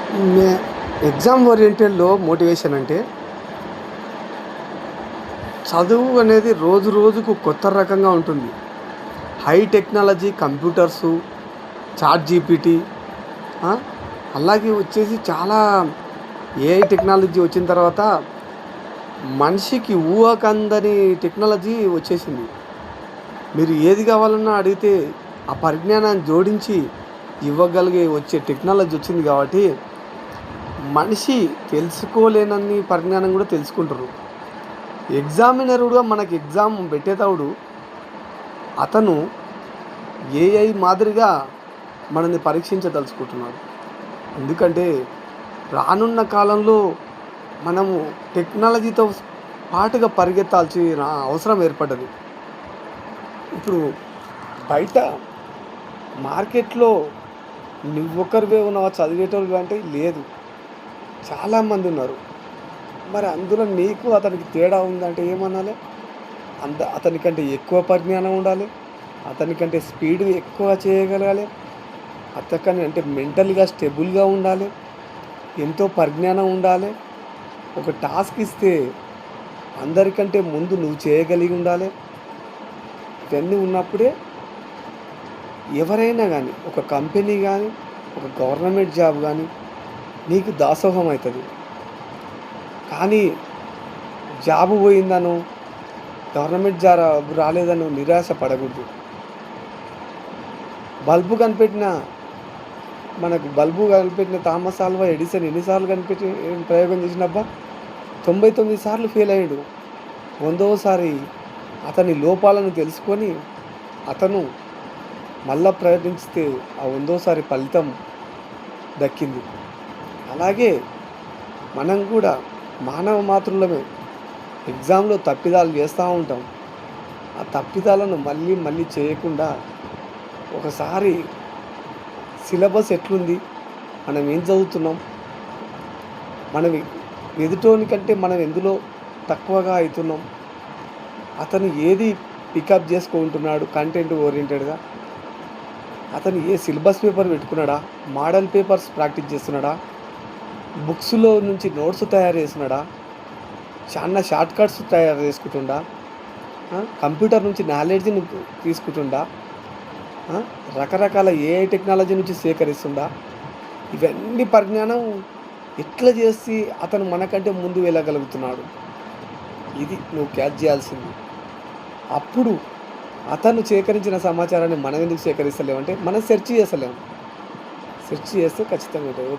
మే exam ఓరియంటెడ్‌లో motivation అంటే, చదువు అనేది రోజు రోజుకు కొత్త రకంగా ఉంటుంది. High technology computers, chat GPT ఆ! అలాగే వచ్చేసి చాలా ఏఐ టెక్నాలజీ వచ్చిన తర్వాత మనిషికి ఊహకందని టెక్నాలజీ వచ్చేసింది. మీరు ఏది కావాలన్నా అడిగితే ఆ పరిజ్ఞానాన్ని జోడించి ఇవ్వగలిగే వచ్చే టెక్నాలజీ వచ్చింది కాబట్టి మనిషి తెలుసుకోలేనన్ని పరిజ్ఞానం కూడా తెలుసుకుంటారు. ఎగ్జామినర్ కూడా మనకి ఎగ్జామ్ పెట్టేటప్పుడు అతను ఏఐ మాదిరిగా మనల్ని పరీక్షించదలుచుకుంటున్నాడు. ఎందుకంటే రానున్న కాలంలో మనము టెక్నాలజీతో పాటుగా పరిగెత్తాల్సిన అవసరం ఏర్పడ్డది. ఇప్పుడు బయట మార్కెట్లో నువ్వొక్కరివే ఉన్నావా చదివేటోళ్ళు అంటే లేదు. చాలామంది ఉన్నారు. మరి అందులో నీకు అతనికి తేడా ఉందంటే ఏమనాలి? అతనికంటే ఎక్కువ పరిజ్ఞానం ఉండాలి. అతనికంటే స్పీడ్ ఎక్కువ చేయగలగాలి. అతకని అంటే మెంటల్‌గా స్టెబుల్‌గా ఉండాలి. ఎంతో పరిజ్ఞానం ఉండాలి. ఒక టాస్క్ ఇస్తే అందరికంటే ముందు నువ్వు చేయగలిగి ఉండాలి. ఇవన్నీ ఉన్నప్పుడే ఎవరైనా గానీ, ఒక కంపెనీ గానీ, ఒక గవర్నమెంట్ జాబ్ గానీ నీకు దాసోహం అవుతుంది. కానీ జాబ్ పోయిందనో, గవర్నమెంట్ జాబ్ రాలేదనో నిరాశ పడకూడదు. బల్బు కనిపెట్టిన థామస్ ఆల్వా ఎడిసన్ ఎన్నిసార్లు ప్రయోగం చేసినబ్బా? 99 సార్లు ఫెయిల్ అయ్యాడు. 100వసారి అతని లోపాలను తెలుసుకొని అతను మళ్ళా ప్రయత్నిస్తే ఆ 100వసారి ఫలితం దక్కింది. అలాగే మనం కూడా మానవ మాతృలమే. ఎగ్జామ్‌లో తప్పిదాలు చేస్తూ ఉంటాం. ఆ తప్పిదాలను మళ్ళీ మళ్ళీ చేయకుండా ఒకసారి సిలబస్ ఎట్లుంది? మనం ఏం చదువుతున్నాం? మనం ఎదుటోని కంటే మనం ఎందులో తక్కువగా అవుతున్నాం? అతను ఏది పికప్ చేసుకుంటున్నాడు కంటెంట్ ఓరియంటెడ్‌గా? అతను ఏ సిలబస్ పేపర్ పెట్టుకున్నాడా? మోడల్ పేపర్స్ ప్రాక్టీస్ చేస్తున్నాడా? బుక్స్‌లో నుంచి నోట్స్ తయారు చేస్తున్నాడా? చాలా షార్ట్ కట్స్ తయారు చేసుకుంటుండా? కంప్యూటర్ నుంచి నాలెడ్జ్‌ని తీసుకుంటుండా? రకరకాల ఏఐ టెక్నాలజీ నుంచి సేకరిస్తుండా? ఇవన్నీ పరిజ్ఞానం ఎట్లా చేసి అతను మనకంటే ముందు వెళ్ళగలుగుతున్నాడు? ఇది నువ్వు క్యాచ్ చేయాల్సింది. అప్పుడు అతను సేకరించిన సమాచారాన్ని మనం ఎందుకు సేకరిస్తలేమంటే మనం సెర్చ్ చేస్తలేము. సెర్చ్ చేస్తే ఖచ్చితంగా ఉంటుంది.